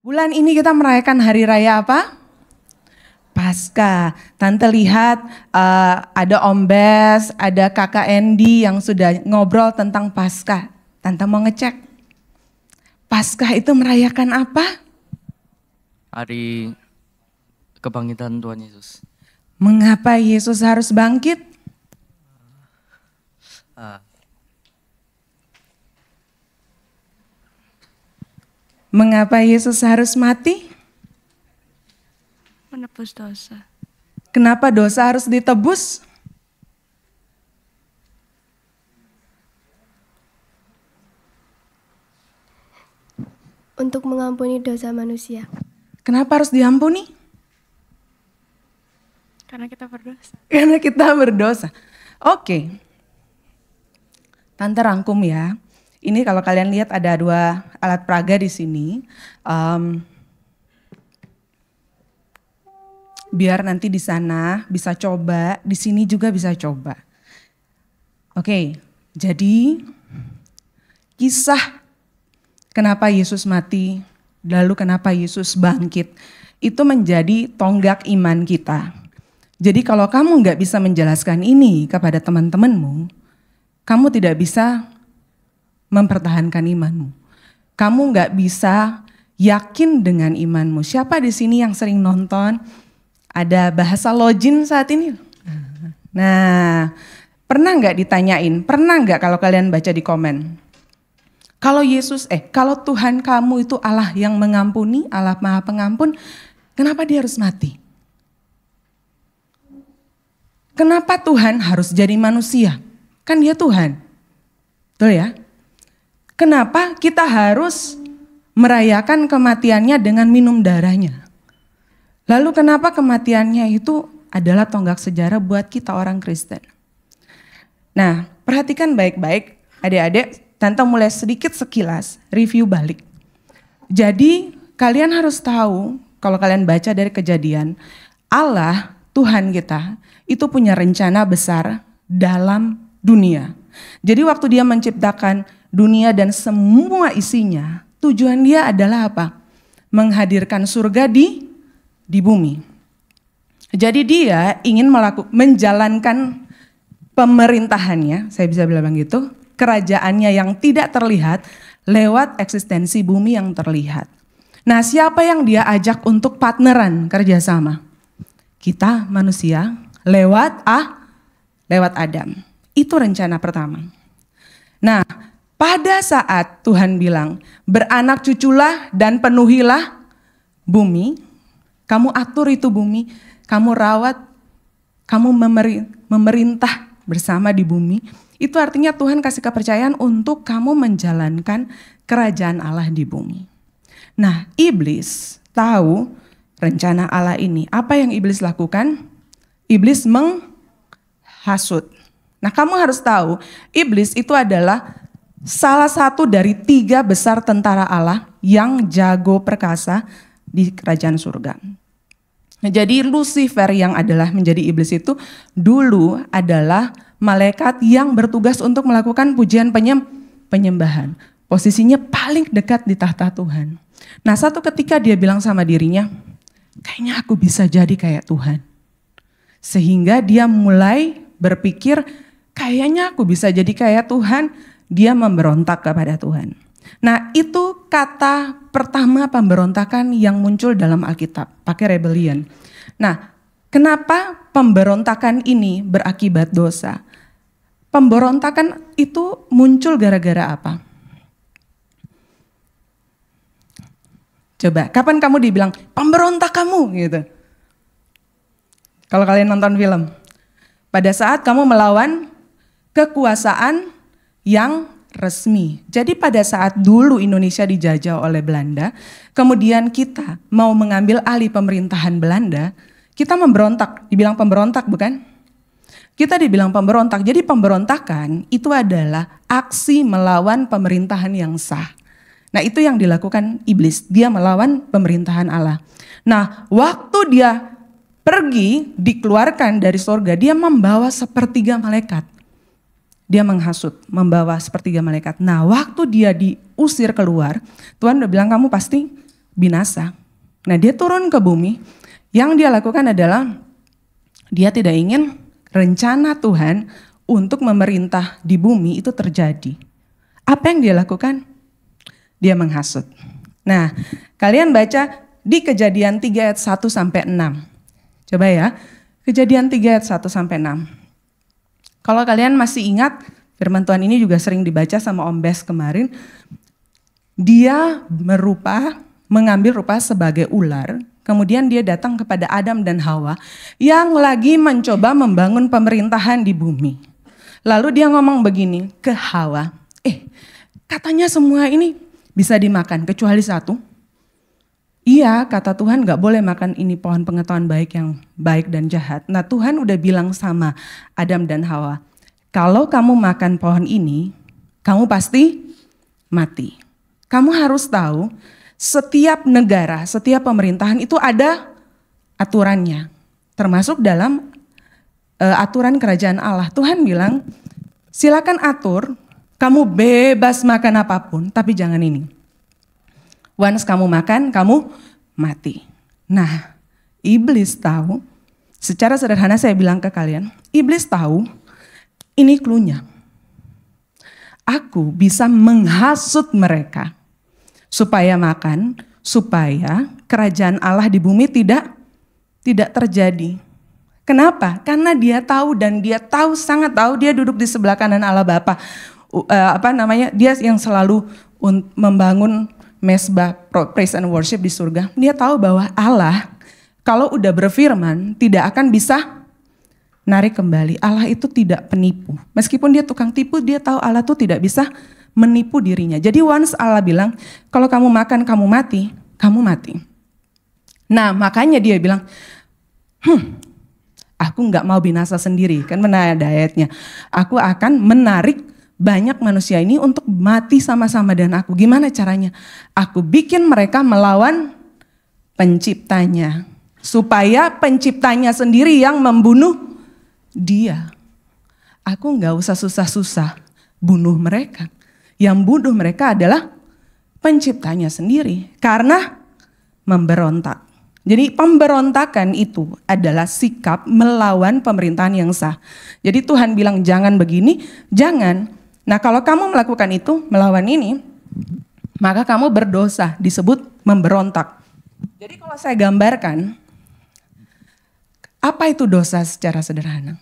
Bulan ini kita merayakan hari raya apa? Paskah. Tante lihat ada Om Bes, ada Kakak Endi yang sudah ngobrol tentang Paskah. Tante mau ngecek. Paskah itu merayakan apa? Hari kebangkitan Tuhan Yesus. Mengapa Yesus harus bangkit? Mengapa Yesus harus mati? Menebus dosa. Kenapa dosa harus ditebus? Untuk mengampuni dosa manusia. Kenapa harus diampuni? Karena kita berdosa. Karena kita berdosa. Oke. Tante rangkum ya. Ini kalau kalian lihat ada 2 alat peraga di sini. Biar nanti di sana bisa coba, di sini juga bisa coba. Oke, jadi kisah kenapa Yesus mati, lalu kenapa Yesus bangkit, itu menjadi tonggak iman kita. Jadi kalau kamu nggak bisa menjelaskan ini kepada teman-temanmu, kamu tidak bisa mempertahankan imanmu. Kamu nggak bisa yakin dengan imanmu. Siapa di sini yang sering nonton? Ada bahasa login saat ini? Nah, pernah nggak ditanyain? Pernah nggak kalau kalian baca di komen? Kalau Tuhan kamu itu Allah yang mengampuni, Allah Maha Pengampun, kenapa dia harus mati? Kenapa Tuhan harus jadi manusia? Kan dia Tuhan. Betul ya? Kenapa kita harus merayakan kematiannya dengan minum darahnya? Lalu kenapa kematiannya itu adalah tonggak sejarah buat kita orang Kristen? Nah, perhatikan baik-baik adik-adik, Tante mulai sedikit sekilas review balik. Jadi kalian harus tahu, kalau kalian baca dari Kejadian, Allah, Tuhan kita, itu punya rencana besar dalam dunia. Jadi waktu dia menciptakan dunia dan semua isinya, tujuan dia adalah apa? Menghadirkan surga di bumi. Jadi dia ingin menjalankan pemerintahannya, saya bisa bilang gitu, kerajaannya yang tidak terlihat lewat eksistensi bumi yang terlihat. Nah, siapa yang dia ajak untuk partneran kerjasama? Kita manusia lewat Adam. Itu rencana pertama. Nah, pada saat Tuhan bilang, beranak cuculah dan penuhilah bumi, kamu atur itu bumi, kamu rawat, kamu memerintah bersama di bumi, itu artinya Tuhan kasih kepercayaan untuk kamu menjalankan kerajaan Allah di bumi. Nah, iblis tahu rencana Allah ini. Apa yang iblis lakukan? Iblis menghasut. Nah, kamu harus tahu, iblis itu adalah salah satu dari 3 besar tentara Allah yang jago perkasa di kerajaan surga. Nah, jadi Lucifer yang adalah menjadi iblis itu dulu adalah malaikat yang bertugas untuk melakukan pujian penyembahan. Posisinya paling dekat di tahta Tuhan. Nah, satu ketika dia bilang sama dirinya, kayaknya aku bisa jadi kayak Tuhan. Sehingga dia mulai berpikir, kayaknya aku bisa jadi kayak Tuhan, dia memberontak kepada Tuhan. Nah, itu kata pertama pemberontakan yang muncul dalam Alkitab, pakai rebellion. Nah, kenapa pemberontakan ini berakibat dosa? Pemberontakan itu muncul gara-gara apa? Coba, kapan kamu dibilang pemberontak kamu gitu? Kalau kalian nonton film, pada saat kamu melawan kekuasaan yang resmi. Jadi pada saat dulu Indonesia dijajah oleh Belanda, kemudian kita mau mengambil alih pemerintahan Belanda, kita memberontak, dibilang pemberontak bukan? Kita dibilang pemberontak, jadi pemberontakan itu adalah aksi melawan pemerintahan yang sah. Nah, itu yang dilakukan iblis, dia melawan pemerintahan Allah. Nah, waktu dia pergi, dikeluarkan dari surga, dia membawa sepertiga malaikat. Dia menghasut, membawa sepertiga malaikat. Nah, waktu dia diusir keluar, Tuhan udah bilang kamu pasti binasa. Nah, dia turun ke bumi. Yang dia lakukan adalah dia tidak ingin rencana Tuhan untuk memerintah di bumi itu terjadi. Apa yang dia lakukan? Dia menghasut. Nah, kalian baca di Kejadian 3 ayat 1 sampai 6. Coba ya, Kejadian 3 ayat 1 sampai 6. Kalau kalian masih ingat, firman Tuhan ini juga sering dibaca sama Om Bes kemarin. Dia mengambil rupa sebagai ular. Kemudian dia datang kepada Adam dan Hawa yang lagi mencoba membangun pemerintahan di bumi. Lalu dia ngomong begini ke Hawa, katanya semua ini bisa dimakan kecuali satu. Iya, kata Tuhan gak boleh makan ini pohon pengetahuan baik yang baik dan jahat. Nah, Tuhan udah bilang sama Adam dan Hawa, kalau kamu makan pohon ini, kamu pasti mati. Kamu harus tahu, setiap negara, setiap pemerintahan itu ada aturannya. Termasuk dalam aturan kerajaan Allah. Tuhan bilang, silakan atur, kamu bebas makan apapun, tapi jangan ini. Once kamu makan, kamu mati. Nah, iblis tahu, secara sederhana saya bilang ke kalian, iblis tahu ini cluenya. Aku bisa menghasut mereka supaya makan, supaya kerajaan Allah di bumi tidak terjadi. Kenapa? Karena dia tahu dan dia tahu, sangat tahu, dia duduk di sebelah kanan Allah Bapa. Dia yang selalu membangun mesbah praise and worship di surga. Dia tahu bahwa Allah kalau udah berfirman tidak akan bisa narik kembali. Allah itu tidak penipu. Meskipun dia tukang tipu, dia tahu Allah itu tidak bisa menipu dirinya. Jadi once Allah bilang, kalau kamu makan kamu mati, kamu mati. Nah, makanya dia bilang, aku nggak mau binasa sendiri, kan benar ada ayatnya. Aku akan menarik banyak manusia ini untuk mati sama-sama dengan aku. Gimana caranya? Aku bikin mereka melawan penciptanya. Supaya penciptanya sendiri yang membunuh dia. Aku nggak usah susah-susah bunuh mereka. Yang bunuh mereka adalah penciptanya sendiri. Karena memberontak. Jadi pemberontakan itu adalah sikap melawan pemerintahan yang sah. Jadi Tuhan bilang jangan begini, jangan. Nah kalau kamu melakukan itu, melawan ini, maka kamu berdosa, disebut memberontak. Jadi kalau saya gambarkan, apa itu dosa secara sederhana?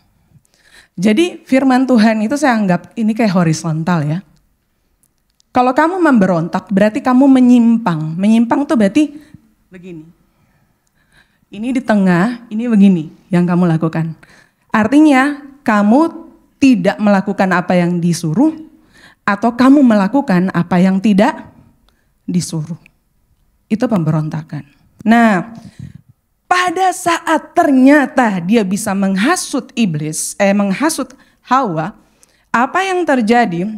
Jadi firman Tuhan itu saya anggap ini kayak horizontal ya. Kalau kamu memberontak berarti kamu menyimpang. Menyimpang tuh berarti begini. Ini di tengah, ini begini yang kamu lakukan. Artinya kamu tidak melakukan apa yang disuruh atau kamu melakukan apa yang tidak disuruh. Itu pemberontakan. Nah, pada saat ternyata dia bisa menghasut menghasut Hawa, apa yang terjadi?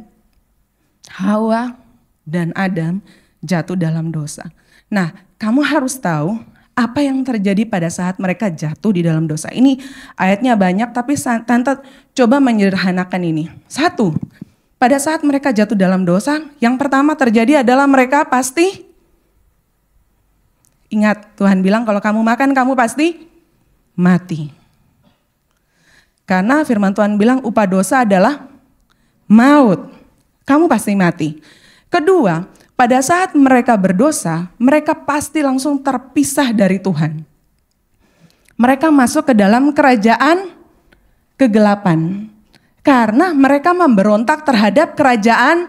Hawa dan Adam jatuh dalam dosa. Nah, kamu harus tahu apa yang terjadi pada saat mereka jatuh di dalam dosa. Ini ayatnya banyak tapi Tante coba menyederhanakan ini. Satu, pada saat mereka jatuh dalam dosa, yang pertama terjadi adalah mereka pasti, ingat Tuhan bilang kalau kamu makan kamu pasti mati. Karena firman Tuhan bilang upah dosa adalah maut. Kamu pasti mati. Kedua, pada saat mereka berdosa, mereka pasti langsung terpisah dari Tuhan. Mereka masuk ke dalam kerajaan kegelapan. Karena mereka memberontak terhadap kerajaan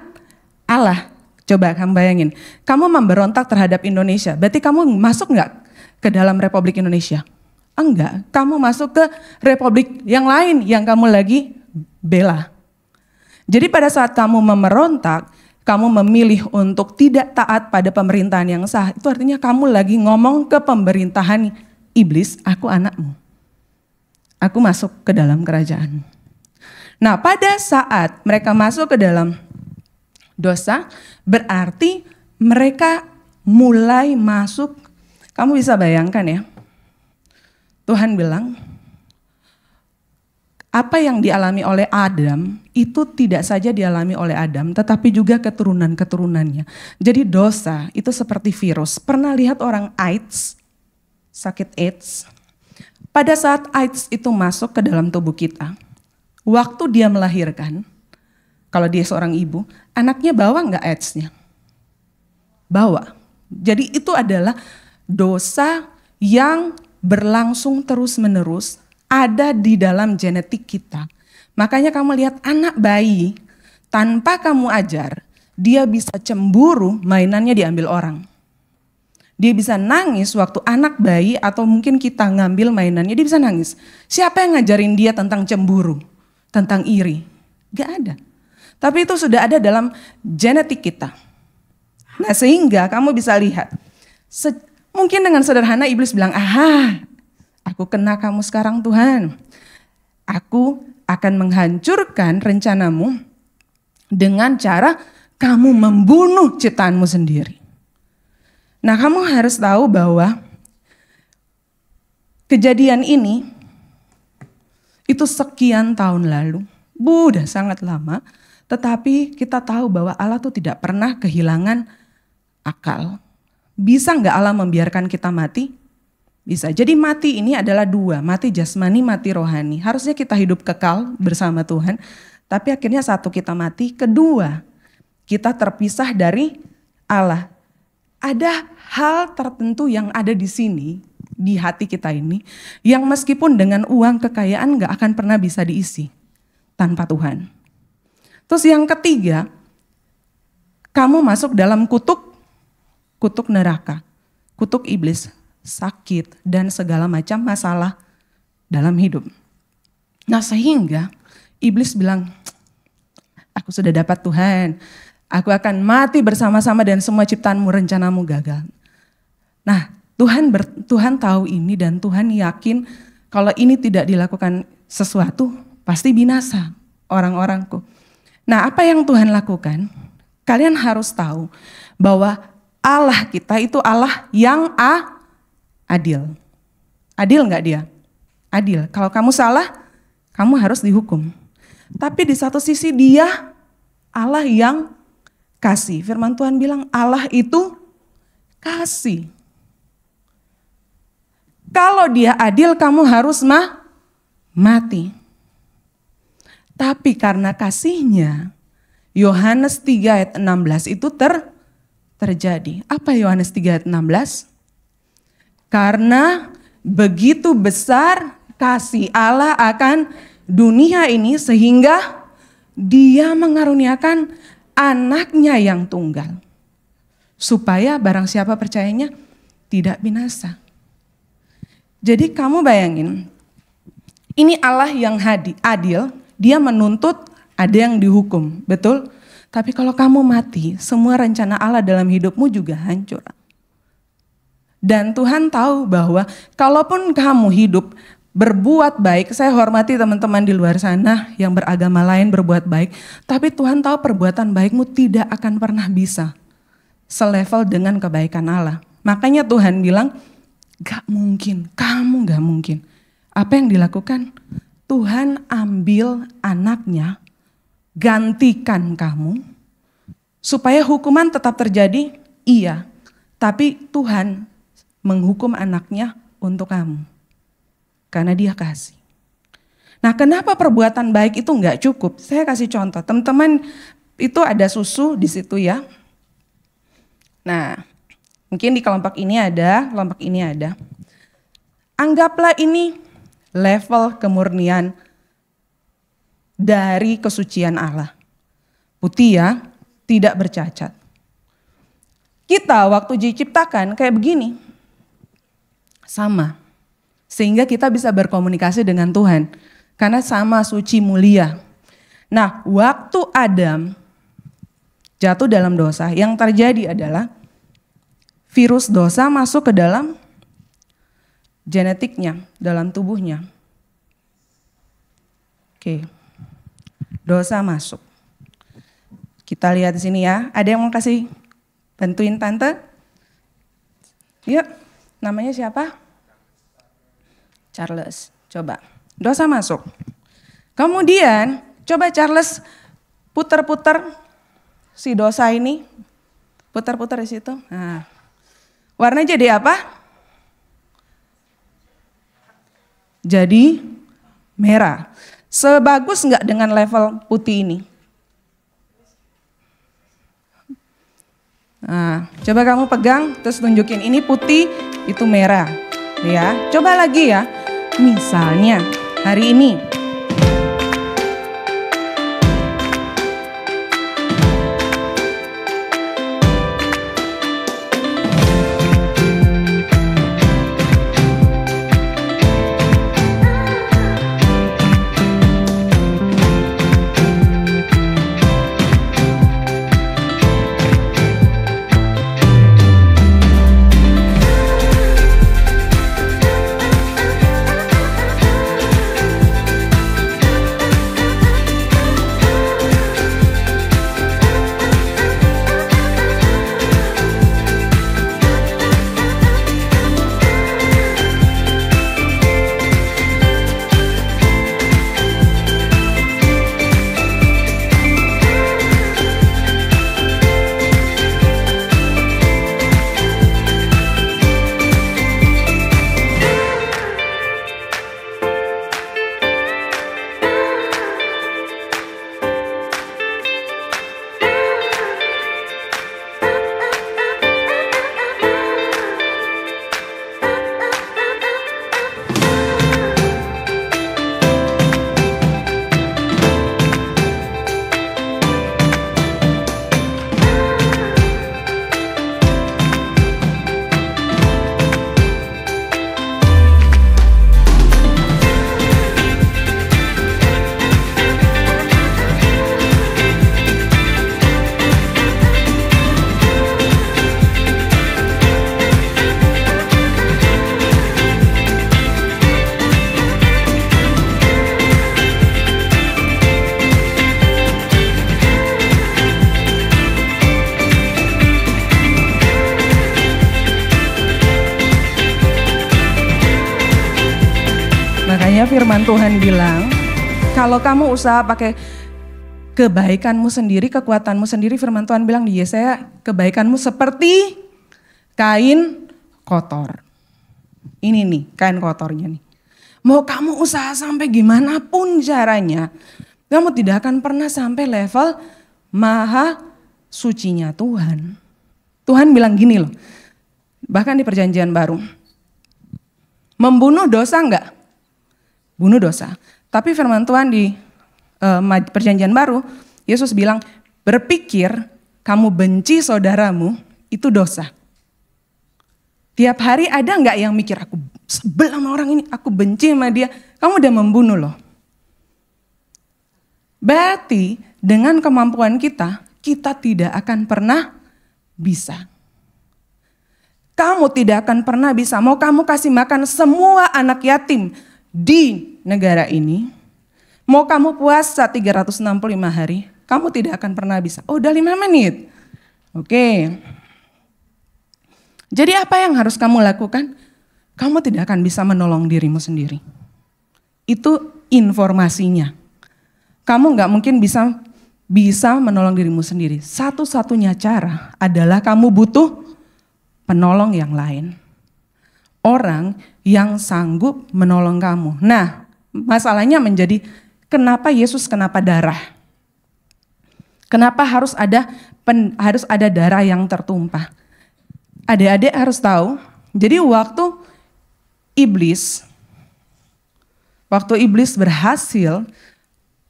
Allah. Coba kamu bayangin, kamu memberontak terhadap Indonesia, berarti kamu masuk nggak ke dalam Republik Indonesia? Enggak, kamu masuk ke Republik yang lain yang kamu lagi bela. Jadi pada saat kamu memberontak, kamu memilih untuk tidak taat pada pemerintahan yang sah, itu artinya kamu lagi ngomong ke pemerintahan iblis, aku anakmu. Aku masuk ke dalam kerajaan. Nah pada saat mereka masuk ke dalam dosa, berarti mereka mulai masuk, kamu bisa bayangkan ya, Tuhan bilang, apa yang dialami oleh Adam itu tidak saja dialami oleh Adam, tetapi juga keturunan-keturunannya. Jadi dosa itu seperti virus. Pernah lihat orang AIDS, sakit AIDS? Pada saat AIDS itu masuk ke dalam tubuh kita, waktu dia melahirkan, kalau dia seorang ibu, anaknya bawa nggak AIDS-nya? Bawa. Jadi itu adalah dosa yang berlangsung terus-menerus, ada di dalam genetik kita. Makanya kamu lihat anak bayi, tanpa kamu ajar, dia bisa cemburu, mainannya diambil orang. Dia bisa nangis waktu anak bayi atau mungkin kita ngambil mainannya, dia bisa nangis. Siapa yang ngajarin dia tentang cemburu, tentang iri? Gak ada. Tapi itu sudah ada dalam genetik kita. Nah sehingga kamu bisa lihat, mungkin dengan sederhana iblis bilang, aku kena kamu sekarang Tuhan. Aku akan menghancurkan rencanamu dengan cara kamu membunuh ciptaanmu sendiri. Nah kamu harus tahu bahwa kejadian ini itu sekian tahun lalu, udah sangat lama. Tetapi kita tahu bahwa Allah tuh tidak pernah kehilangan akal. Bisa nggak Allah membiarkan kita mati? Bisa. Jadi mati ini adalah dua, mati jasmani, mati rohani. Harusnya kita hidup kekal bersama Tuhan, tapi akhirnya satu kita mati, kedua kita terpisah dari Allah. Ada hal tertentu yang ada di sini, di hati kita ini, yang meskipun dengan uang kekayaan nggak akan pernah bisa diisi tanpa Tuhan. Terus yang ketiga, kamu masuk dalam kutuk neraka, kutuk iblis, sakit, dan segala macam masalah dalam hidup. Nah sehingga iblis bilang, aku sudah dapat Tuhan, aku akan mati bersama-sama dan semua ciptaanmu, rencanamu gagal. Nah Tuhan tahu ini dan Tuhan yakin kalau ini tidak dilakukan sesuatu, pasti binasa orang-orangku. Nah apa yang Tuhan lakukan? Kalian harus tahu bahwa Allah kita itu Allah yang adil. Adil nggak dia? Adil. Kalau kamu salah, kamu harus dihukum. Tapi di satu sisi dia Allah yang kasih. Firman Tuhan bilang Allah itu kasih. Kalau dia adil kamu harus mati. Tapi karena kasihnya, Yohanes 3 ayat 16 itu terjadi. Apa Yohanes 3 ayat 16? Karena begitu besar kasih Allah akan dunia ini sehingga dia mengaruniakan anaknya yang tunggal. Supaya barang siapa percayanya tidak binasa. Jadi kamu bayangin, ini Allah yang adil, dia menuntut, ada yang dihukum, betul? Tapi kalau kamu mati, semua rencana Allah dalam hidupmu juga hancur. Dan Tuhan tahu bahwa kalaupun kamu hidup berbuat baik, saya hormati teman-teman di luar sana yang beragama lain berbuat baik, tapi Tuhan tahu perbuatan baikmu tidak akan pernah bisa selevel dengan kebaikan Allah. Makanya Tuhan bilang, gak mungkin, kamu gak mungkin. Apa yang dilakukan? Tuhan ambil anaknya, gantikan kamu, supaya hukuman tetap terjadi, iya. Tapi Tuhan menghukum anaknya untuk kamu. Karena dia kasih. Nah kenapa perbuatan baik itu enggak cukup? Saya kasih contoh, teman-teman itu ada susu di situ ya. Nah mungkin di kelompok ini ada, kelompok ini ada. Anggaplah ini level kemurnian dari kesucian Allah. Putih ya, tidak bercacat. Kita waktu diciptakan kayak begini. Sama. Sehingga kita bisa berkomunikasi dengan Tuhan. Karena sama suci mulia. Nah waktu Adam jatuh dalam dosa, yang terjadi adalah virus dosa masuk ke dalam genetiknya, dalam tubuhnya. Oke. Dosa masuk. Kita lihat di sini ya. Ada yang mau kasih bantuin tante? Yuk, namanya siapa? Charles. Coba. Dosa masuk. Kemudian coba Charles putar-putar si dosa ini. Putar-putar di situ. Nah, warnanya jadi apa? Jadi merah. Sebagus enggak dengan level putih ini? Nah, coba kamu pegang terus tunjukin ini putih, itu merah. Ya, coba lagi ya. Misalnya hari ini makanya firman Tuhan bilang, kalau kamu usaha pakai kebaikanmu sendiri, kekuatanmu sendiri, firman Tuhan bilang di Yesaya, kebaikanmu seperti kain kotor. Ini nih kain kotornya nih. Mau kamu usaha sampai gimana pun caranya, kamu tidak akan pernah sampai level maha sucinya Tuhan. Tuhan bilang gini loh, bahkan di perjanjian baru. Membunuh dosa enggak? Bunuh dosa. Tapi firman Tuhan di perjanjian baru, Yesus bilang, berpikir kamu benci saudaramu, itu dosa. Tiap hari ada enggak yang mikir, aku sebel sama orang ini, aku benci sama dia. Kamu udah membunuh loh. Berarti dengan kemampuan kita tidak akan pernah bisa. Kamu tidak akan pernah bisa, mau kamu kasih makan semua anak yatim di negara ini, mau kamu puasa 365 hari, kamu tidak akan pernah bisa. Oh, udah 5 menit. Oke. Jadi apa yang harus kamu lakukan? Kamu tidak akan bisa menolong dirimu sendiri. Itu informasinya. Kamu nggak mungkin bisa menolong dirimu sendiri. Satu-satunya cara adalah kamu butuh penolong yang lain. Orang yang sanggup menolong kamu. Nah, masalahnya menjadi kenapa Yesus kenapa darah? Kenapa harus ada darah yang tertumpah? Adik-adik harus tahu. Jadi waktu iblis berhasil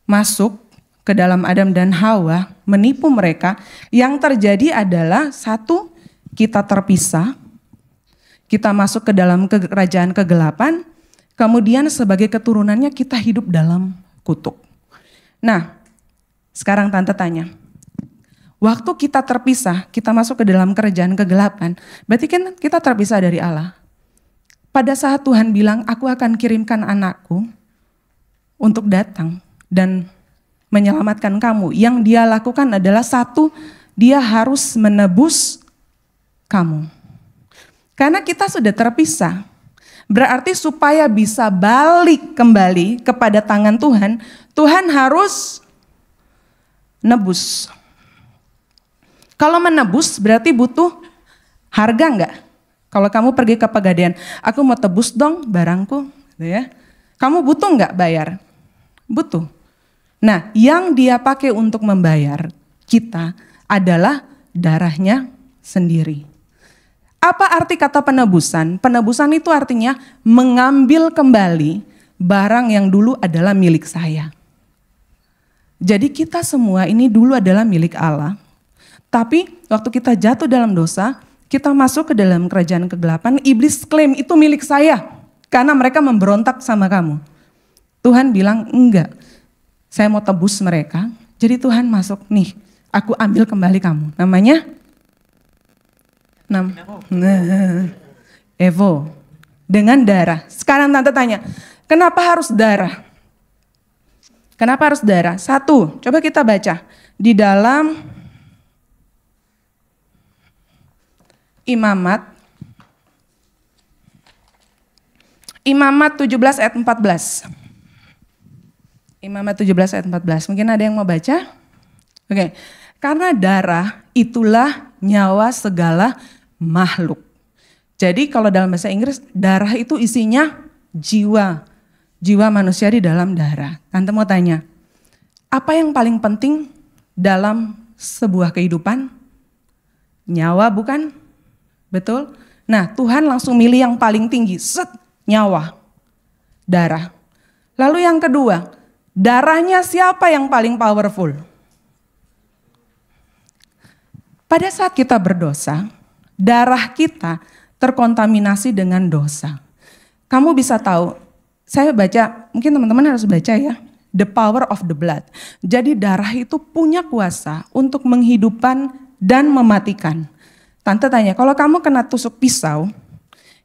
masuk ke dalam Adam dan Hawa, menipu mereka, yang terjadi adalah satu, kita terpisah. Kita masuk ke dalam kerajaan kegelapan, kemudian sebagai keturunannya kita hidup dalam kutuk. Nah, sekarang tante tanya, waktu kita terpisah, kita masuk ke dalam kerajaan kegelapan, berarti kan kita terpisah dari Allah. Pada saat Tuhan bilang, aku akan kirimkan anakku untuk datang dan menyelamatkan kamu. Yang dia lakukan adalah satu, dia harus menebus kamu. Karena kita sudah terpisah. Berarti supaya bisa balik kembali kepada tangan Tuhan, Tuhan harus nebus. Kalau menebus berarti butuh harga enggak? Kalau kamu pergi ke Pegadaian, aku mau tebus dong barangku, gitu ya. Kamu butuh enggak bayar? Butuh. Nah, yang dia pakai untuk membayar kita adalah darahnya sendiri. Apa arti kata penebusan? Penebusan itu artinya mengambil kembali barang yang dulu adalah milik saya. Jadi kita semua ini dulu adalah milik Allah. Tapi waktu kita jatuh dalam dosa, kita masuk ke dalam kerajaan kegelapan, iblis klaim itu milik saya. Karena mereka memberontak sama kamu. Tuhan bilang enggak, saya mau tebus mereka. Jadi Tuhan masuk, nih aku ambil kembali kamu. Namanya? Evo. Dengan darah. Sekarang tante tanya, kenapa harus darah? Kenapa harus darah? 1, coba kita baca. Di dalam Imamat 17 ayat 14. Imamat 17 ayat 14. Mungkin ada yang mau baca? Oke. Karena darah itulah nyawa segala makhluk. Jadi kalau dalam bahasa Inggris, darah itu isinya jiwa. Jiwa manusia di dalam darah. Tante mau tanya, apa yang paling penting dalam sebuah kehidupan? Nyawa bukan? Betul? Nah, Tuhan langsung milih yang paling tinggi, nyawa, darah. Lalu yang kedua, darahnya siapa yang paling powerful? Pada saat kita berdosa, darah kita terkontaminasi dengan dosa. Kamu bisa tahu, saya baca, mungkin teman-teman harus baca ya, The Power of the Blood. Jadi darah itu punya kuasa untuk menghidupkan dan mematikan. Tante tanya, kalau kamu kena tusuk pisau,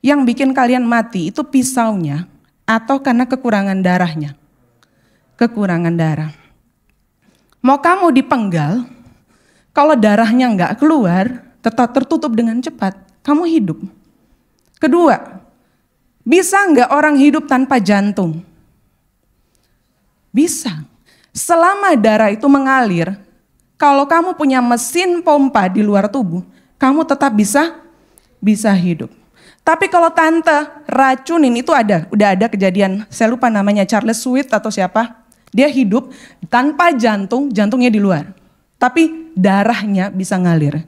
yang bikin kalian mati itu pisaunya atau karena kekurangan darahnya? Kekurangan darah. Mau kamu dipenggal, kalau darahnya enggak keluar, tetap tertutup dengan cepat, kamu hidup. Kedua, bisa enggak orang hidup tanpa jantung? Bisa. Selama darah itu mengalir, kalau kamu punya mesin pompa di luar tubuh, kamu tetap bisa hidup. Tapi kalau tante racunin, itu udah ada kejadian, saya lupa namanya Charles Sweet atau siapa, dia hidup tanpa jantung, jantungnya di luar. Tapi darahnya bisa ngalir.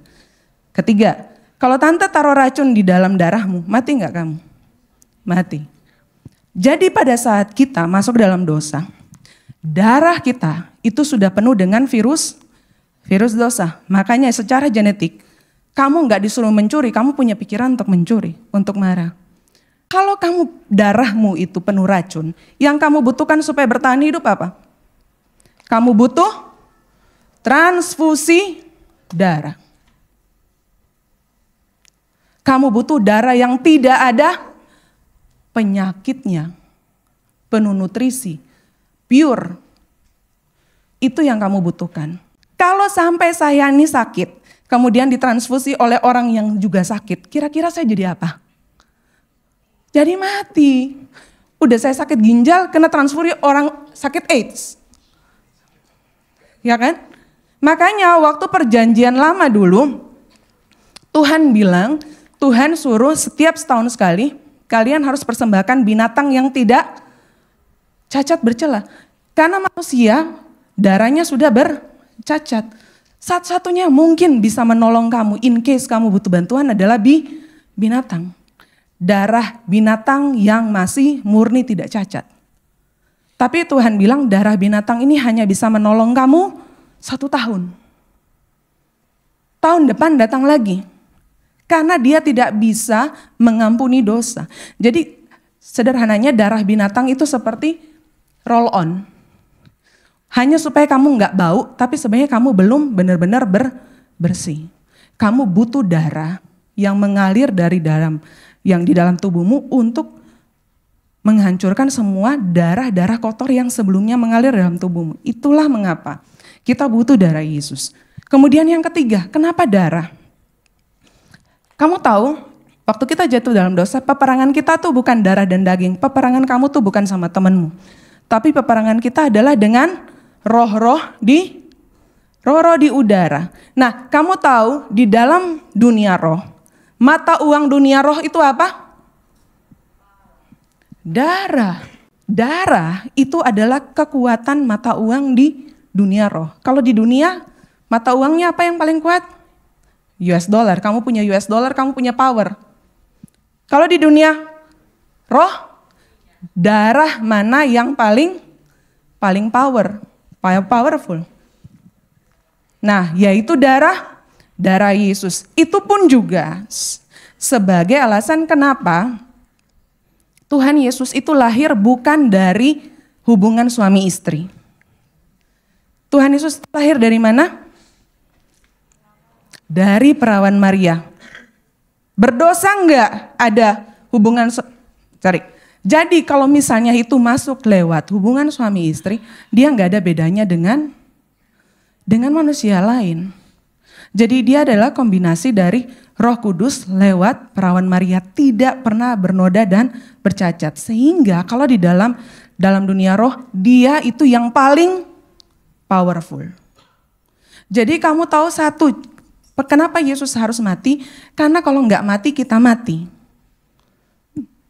Ketiga, kalau tante taruh racun di dalam darahmu, mati nggak kamu? Mati. Jadi pada saat kita masuk dalam dosa, darah kita itu sudah penuh dengan virus dosa. Makanya secara genetik, kamu nggak disuruh mencuri, kamu punya pikiran untuk mencuri, untuk marah. Kalau kamu darahmu itu penuh racun, yang kamu butuhkan supaya bertahan hidup apa? Kamu butuh transfusi darah. Kamu butuh darah yang tidak ada penyakitnya, penuh nutrisi, pure. Itu yang kamu butuhkan. Kalau sampai saya ini sakit, kemudian ditransfusi oleh orang yang juga sakit, kira-kira saya jadi apa? Jadi mati. Udah saya sakit ginjal, kena transfusi orang sakit AIDS. Ya kan? Makanya waktu perjanjian lama dulu, Tuhan bilang, Tuhan suruh setiap setahun sekali, kalian harus persembahkan binatang yang tidak cacat bercela. Karena manusia, darahnya sudah bercacat. Satu-satunya mungkin bisa menolong kamu in case kamu butuh bantuan adalah binatang. Darah binatang yang masih murni tidak cacat. Tapi Tuhan bilang darah binatang ini hanya bisa menolong kamu 1 tahun. Tahun depan datang lagi. Karena dia tidak bisa mengampuni dosa. Jadi sederhananya darah binatang itu seperti roll on. Hanya supaya kamu nggak bau, tapi sebenarnya kamu belum benar-benar bersih. Kamu butuh darah yang mengalir dari dalam, yang di dalam tubuhmu untuk menghancurkan semua darah-darah kotor yang sebelumnya mengalir dalam tubuhmu. Itulah mengapa kita butuh darah Yesus. Kemudian yang ketiga, kenapa darah? Kamu tahu Waktu kita jatuh dalam dosa, peperangan kita tuh bukan darah dan daging. Peperangan kamu tuh bukan sama temanmu. Tapi peperangan kita adalah dengan roh-roh di udara. Nah, kamu tahu di dalam dunia roh, mata uang dunia roh itu apa? Darah. Darah itu adalah kekuatan mata uang di dunia roh. Kalau di dunia, mata uangnya apa yang paling kuat? US dollar. Kamu punya US dollar, kamu punya power. Kalau di dunia roh, darah mana yang paling powerful? Nah, yaitu darah Yesus. Itu pun juga sebagai alasan kenapa Tuhan Yesus itu lahir bukan dari hubungan suami istri. Tuhan Yesus lahir dari mana? Dari perawan Maria. Berdosa enggak ada hubungan Jadi kalau misalnya itu masuk lewat hubungan suami istri, dia enggak ada bedanya dengan manusia lain. Jadi dia adalah kombinasi dari Roh Kudus lewat perawan Maria, tidak pernah bernoda dan bercacat. Sehingga kalau di dalam dunia roh, dia itu yang paling powerful. Jadi kamu tahu satu, kenapa Yesus harus mati? Karena kalau enggak mati, kita mati.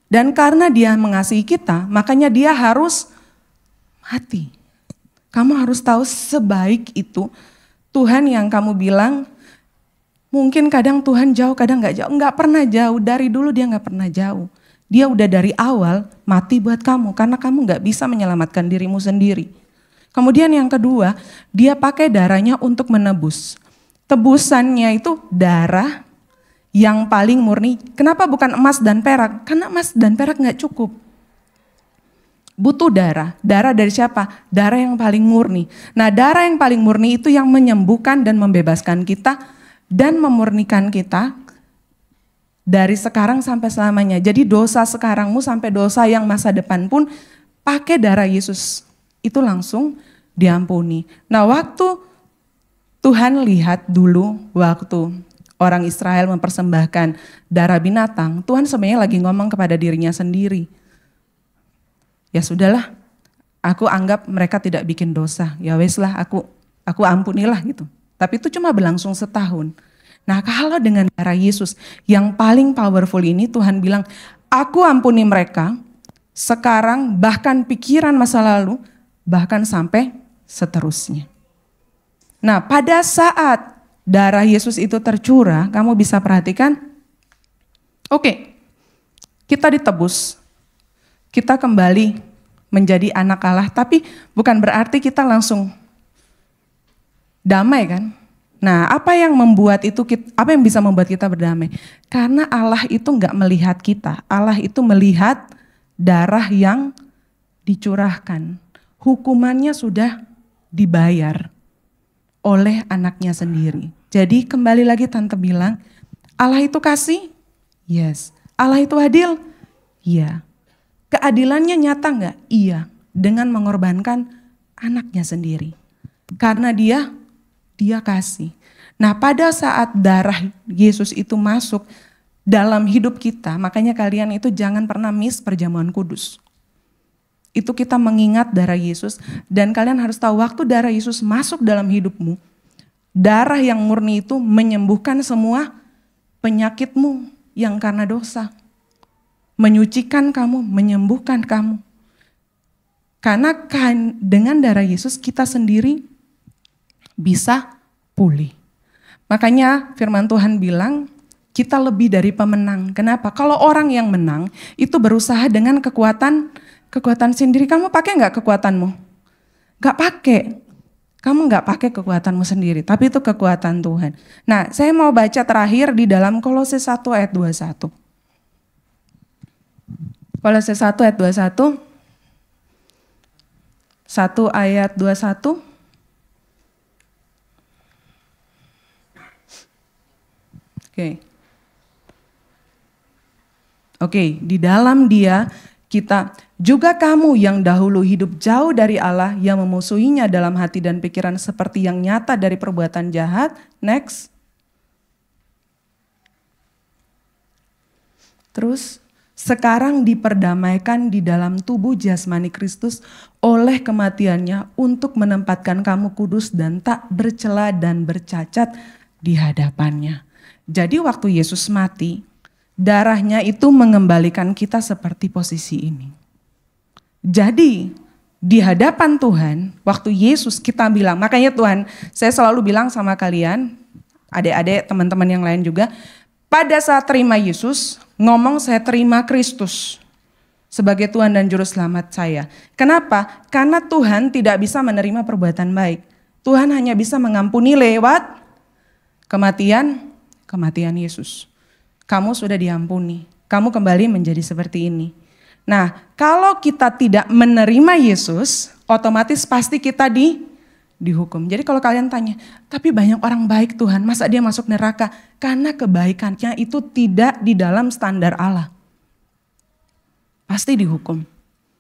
Dan karena dia mengasihi kita, makanya dia harus mati. Kamu harus tahu sebaik itu Tuhan yang kamu bilang, mungkin kadang Tuhan jauh, kadang enggak jauh. Enggak pernah jauh, dari dulu dia enggak pernah jauh. Dia udah dari awal mati buat kamu, karena kamu enggak bisa menyelamatkan dirimu sendiri. Kemudian yang kedua, dia pakai darahnya untuk menebus. Tebusannya itu darah yang paling murni. Kenapa bukan emas dan perak? Karena emas dan perak enggak cukup. Butuh darah. Darah dari siapa? Darah yang paling murni. Nah, darah yang paling murni itu yang menyembuhkan dan membebaskan kita dan memurnikan kita dari sekarang sampai selamanya. Jadi dosa sekarangmu sampai dosa yang masa depan pun pakai darah Yesus itu langsung diampuni. Nah, waktu Tuhan lihat dulu waktu orang Israel mempersembahkan darah binatang, Tuhan sebenarnya lagi ngomong kepada dirinya sendiri. Ya sudahlah, aku anggap mereka tidak bikin dosa. Ya wes lah, aku ampunilah gitu. Tapi itu cuma berlangsung setahun. Nah, kalau dengan darah Yesus yang paling powerful ini, Tuhan bilang, aku ampuni mereka sekarang, bahkan pikiran masa lalu, bahkan sampai seterusnya. Nah, pada saat darah Yesus itu tercurah, kamu bisa perhatikan, oke, kita ditebus. Kita kembali menjadi anak Allah, tapi bukan berarti kita langsung damai kan? Nah, apa yang bisa membuat kita berdamai? Karena Allah itu enggak melihat kita, Allah itu melihat darah yang dicurahkan. Hukumannya sudah dibayar oleh anaknya sendiri. Jadi kembali lagi Tante bilang, Allah itu kasih? Yes. Allah itu adil? Iya. Keadilannya nyata enggak? Iya, dengan mengorbankan anaknya sendiri. Karena dia kasih. Nah, pada saat darah Yesus itu masuk dalam hidup kita, makanya kalian itu jangan pernah miss perjamuan kudus. Itu kita mengingat darah Yesus, dan kalian harus tahu waktu darah Yesus masuk dalam hidupmu, darah yang murni itu menyembuhkan semua penyakitmu yang karena dosa. Menyucikan kamu, menyembuhkan kamu. Karena dengan darah Yesus kita sendiri bisa pulih. Makanya firman Tuhan bilang kita lebih dari pemenang. Kenapa? Kalau orang yang menang itu berusaha dengan kekuatan sendiri. Kamu pakai nggak kekuatanmu? Nggak pakai. Kamu nggak pakai kekuatanmu sendiri, tapi itu kekuatan Tuhan. Nah, saya mau baca terakhir di dalam Kolose 1 ayat 21. Kolose 1 ayat 21. 1 ayat 21. Oke, di dalam Dia kita juga kamu yang dahulu hidup jauh dari Allah, yang memusuhinya dalam hati dan pikiran seperti yang nyata dari perbuatan jahat. Next. Terus sekarang diperdamaikan di dalam tubuh jasmani Kristus oleh kematiannya untuk menempatkan kamu kudus dan tak bercela dan bercacat di hadapannya. Jadi waktu Yesus mati, darahnya itu mengembalikan kita seperti posisi ini. Jadi di hadapan Tuhan, waktu Yesus kita bilang, makanya Tuhan, saya selalu bilang sama kalian, adik-adik, teman-teman yang lain juga, pada saat terima Yesus, ngomong saya terima Kristus sebagai Tuhan dan Juru Selamat saya. Kenapa? Karena Tuhan tidak bisa menerima perbuatan baik. Tuhan hanya bisa mengampuni lewat kematian Yesus. Kamu sudah diampuni, kamu kembali menjadi seperti ini. Nah, kalau kita tidak menerima Yesus, otomatis pasti kita dihukum. Jadi kalau kalian tanya, tapi banyak orang baik Tuhan, masa dia masuk neraka? Karena kebaikannya itu tidak di dalam standar Allah. Pasti dihukum.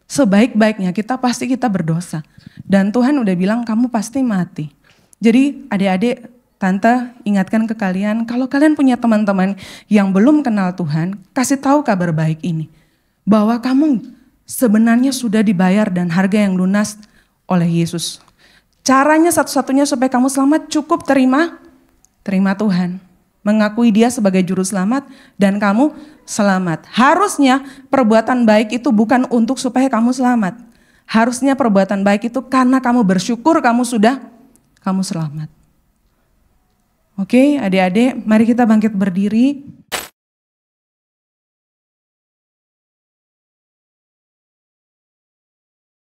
Sebaik-baiknya kita pasti berdosa. Dan Tuhan udah bilang kamu pasti mati. Jadi adik-adik, tante ingatkan ke kalian, kalau kalian punya teman-teman yang belum kenal Tuhan, kasih tahu kabar baik ini. Bahwa kamu sebenarnya sudah dibayar dan harga yang lunas oleh Yesus. Caranya satu-satunya supaya kamu selamat cukup terima Tuhan. Mengakui dia sebagai juru selamat dan kamu selamat. Harusnya perbuatan baik itu bukan untuk supaya kamu selamat. Harusnya perbuatan baik itu karena kamu bersyukur kamu selamat. Oke, adik-adik, mari kita bangkit berdiri.